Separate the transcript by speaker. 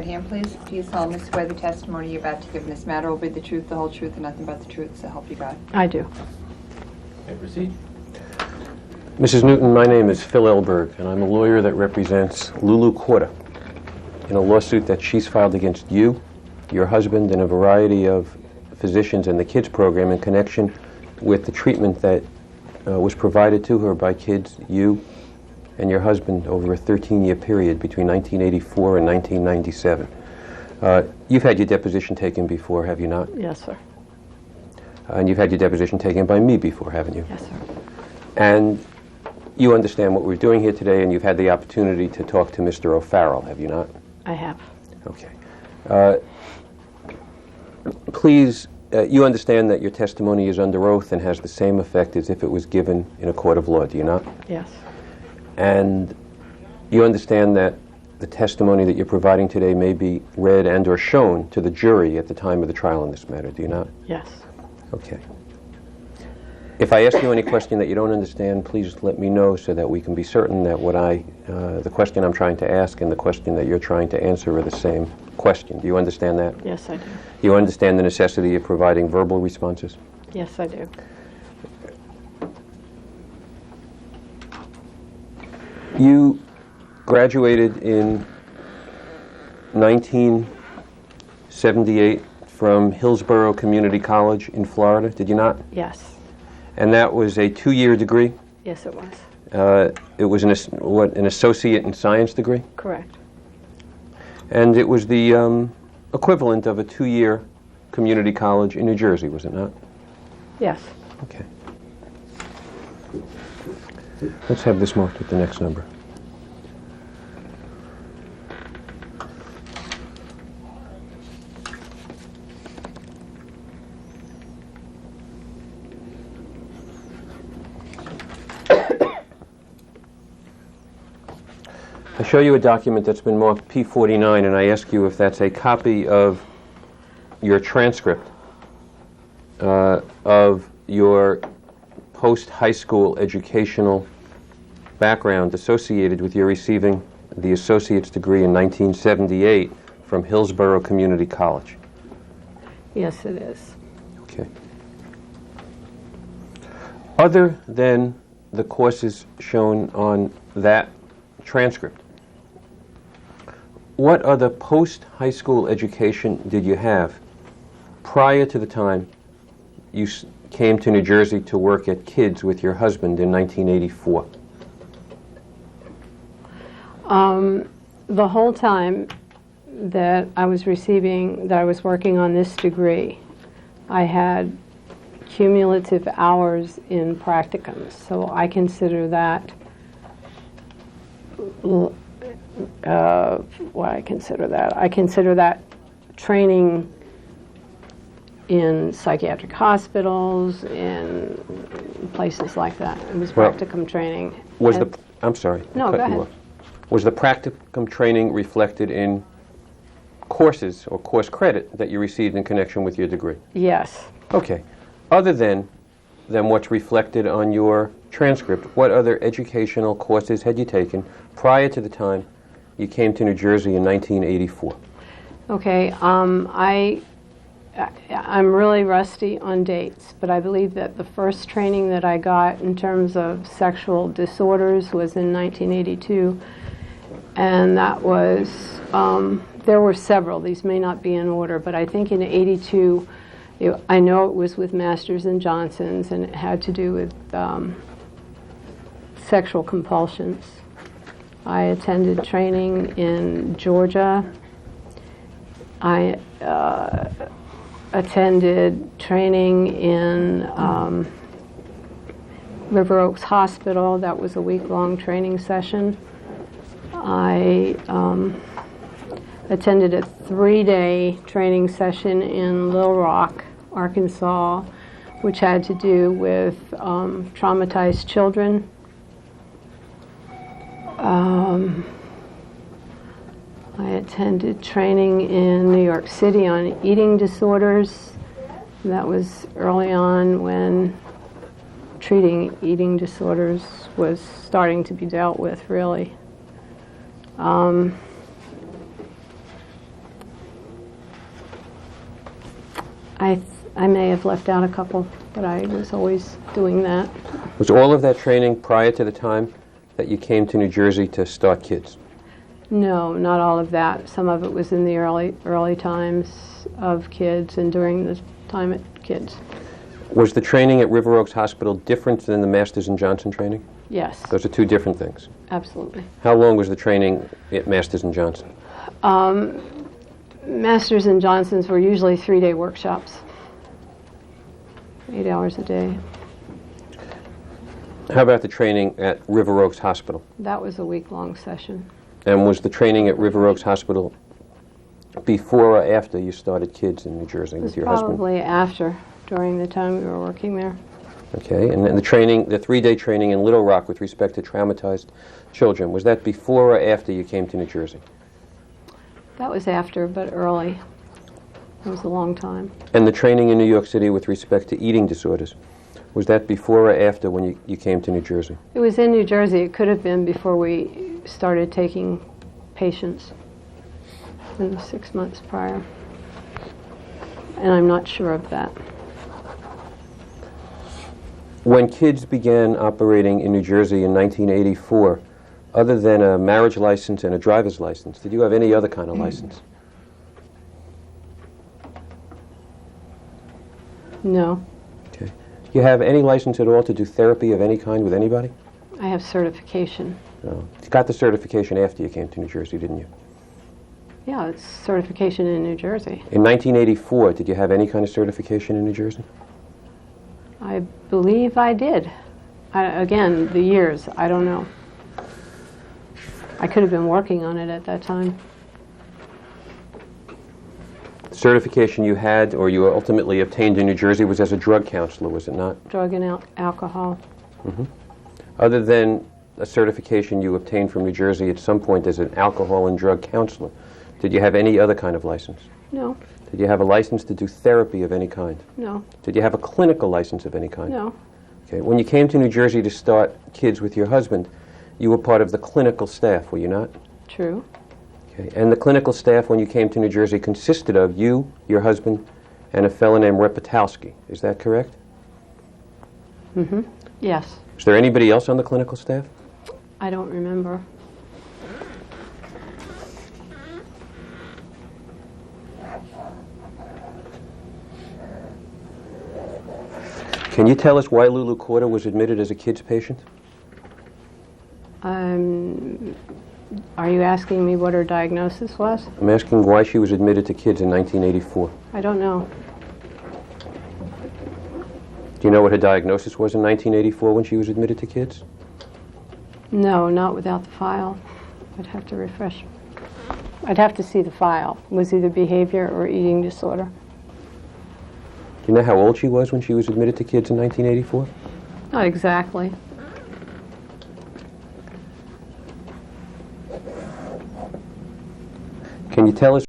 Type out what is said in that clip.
Speaker 1: Hand, please. Do you solemnly swear the testimony you're about to give in this matter will be the truth, the whole truth, and nothing but the truth, so help you God?
Speaker 2: I do.
Speaker 3: Okay, proceed.
Speaker 4: Mrs. Newton, my name is Phil Elberg, and I'm a lawyer that represents Lulu Corda in a lawsuit that she's filed against you, your husband, and a variety of physicians in the kids program in connection with the treatment that was provided to her by kids, you, and your husband over a 13-year period between 1984 and 1997. You've had your deposition taken before, have you not?
Speaker 2: Yes, sir.
Speaker 4: And you've had your deposition taken by me before, haven't you?
Speaker 2: Yes, sir.
Speaker 4: And you understand what we're doing here today, and you've had the opportunity to talk to Mr. O'Farrell, have you not?
Speaker 2: I have.
Speaker 4: Okay. Please, you understand that your testimony is under oath and has the same effect as if it was given in a court of law, do you not?
Speaker 2: Yes.
Speaker 4: And you understand that the testimony that you're providing today may be read and or shown to the jury at the time of the trial in this matter, do you not?
Speaker 2: Yes.
Speaker 4: Okay. If I ask you any question that you don't understand, please let me know so that we can be certain that the question I'm trying to ask and the question that you're trying to answer are the same question. Do you understand that?
Speaker 2: Yes, I do.
Speaker 4: Do you understand the necessity of providing verbal responses?
Speaker 2: Yes, I do.
Speaker 4: You graduated in 1978 from Hillsborough Community College in Florida, did you not?
Speaker 2: Yes.
Speaker 4: And that was a 2-year degree?
Speaker 2: Yes, it was.
Speaker 4: It was an associate in science degree?
Speaker 2: Correct.
Speaker 4: And it was the equivalent of a 2-year community college in New Jersey, was it not?
Speaker 2: Yes.
Speaker 4: Okay. Let's have this marked with the next number. I show you a document that's been marked P49, and I ask you if that's a copy of your transcript of your post-high school educational background associated with your receiving the associate's degree in 1978 from Hillsborough Community College.
Speaker 2: Yes, it is.
Speaker 4: Okay. Other than the courses shown on that transcript, what other post-high school education did you have prior to the time you came to New Jersey to work at Kids with your husband in 1984?
Speaker 2: The whole time that I was working on this degree, I had cumulative hours in practicums, so I consider that I consider that training in psychiatric hospitals, in places like that. It was practicum training.
Speaker 4: I'm sorry.
Speaker 2: No, go ahead.
Speaker 4: Was the practicum training reflected in courses or course credit that you received in connection with your degree?
Speaker 2: Yes.
Speaker 4: Okay. Other than what's reflected on your transcript, what other educational courses had you taken prior to the time you came to New Jersey in 1984?
Speaker 2: Okay. I'm really rusty on dates, but I believe that the first training that I got in terms of sexual disorders was in 1982, and that was, there were several. These may not be in order, but I think in 82, I know it was with Masters and Johnson's, and it had to do with sexual compulsions. I attended training in Georgia. I attended training in River Oaks Hospital. That was a week-long training session. I attended a 3-day training session in Little Rock, Arkansas, which had to do with traumatized children. I attended training in New York City on eating disorders. That was early on when treating eating disorders was starting to be dealt with, really. I may have left out a couple, but I was always doing that.
Speaker 4: Was all of that training prior to the time that you came to New Jersey to start kids?
Speaker 2: No, not all of that. Some of it was in the early times of kids and during the time at kids.
Speaker 4: Was the training at River Oaks Hospital different than the Masters and Johnson training?
Speaker 2: Yes,
Speaker 4: Those are two different things.
Speaker 2: absolutely.
Speaker 4: How long was the training at Masters and Johnson?
Speaker 2: Masters and Johnsons were usually 3-day workshops, 8 hours a day.
Speaker 4: How about the training at River Oaks Hospital?
Speaker 2: That was a week-long session.
Speaker 4: And was the training at River Oaks Hospital before or after you started kids in New Jersey
Speaker 2: It was
Speaker 4: with your husband?
Speaker 2: probably after, during the time we were working there.
Speaker 4: Okay, and then the training, the 3-day training in Little Rock with respect to traumatized children, was that before or after you came to New Jersey?
Speaker 2: That was after, but early. It was a long time.
Speaker 4: And the training in New York City with respect to eating disorders, was that before or after when you came to New Jersey?
Speaker 2: It was in New Jersey. It could have been before we started taking patients in the 6 months prior. And I'm not sure of that.
Speaker 4: When kids began operating in New Jersey in 1984, other than a marriage license and a driver's license, did you have any other kind of license?
Speaker 2: No.
Speaker 4: Okay. Do you have any license at all to do therapy of any kind with anybody?
Speaker 2: I have certification.
Speaker 4: No. You got the certification after you came to New Jersey, didn't you?
Speaker 2: Yeah, it's certification in New Jersey.
Speaker 4: In 1984, did you have any kind of certification in New Jersey?
Speaker 2: I believe I did. Again, the years, I don't know. I could have been working on it at that time.
Speaker 4: The certification you had or you ultimately obtained in New Jersey was as a drug counselor, was it not?
Speaker 2: Drug and alcohol.
Speaker 4: Other than a certification you obtained from New Jersey at some point as an alcohol and drug counselor, did you have any other kind of license?
Speaker 2: No,
Speaker 4: Did you have a license to do therapy of any kind?
Speaker 2: no,
Speaker 4: Did you have a clinical license of any kind?
Speaker 2: no.
Speaker 4: Okay. When you came to New Jersey to start kids with your husband, you were part of the clinical staff, were you not?
Speaker 2: True.
Speaker 4: Okay. And the clinical staff, when you came to New Jersey, consisted of you, your husband, and a fellow named Repetowski. Is that correct?
Speaker 2: Yes.
Speaker 4: Is there anybody else on the clinical staff?
Speaker 2: I don't remember.
Speaker 4: Can you tell us why Lulu Corder was admitted as a kids patient?
Speaker 2: Are you asking me what her diagnosis was?
Speaker 4: I'm asking why she was admitted to kids in 1984.
Speaker 2: I don't know.
Speaker 4: Do you know what her diagnosis was in 1984 when she was admitted to kids?
Speaker 2: No, not without the file. I'd have to refresh. I'd have to see the file. It was either behavior or eating disorder.
Speaker 4: Do you know how old she was when she was admitted to kids in 1984?
Speaker 2: Not exactly.
Speaker 4: Can you tell us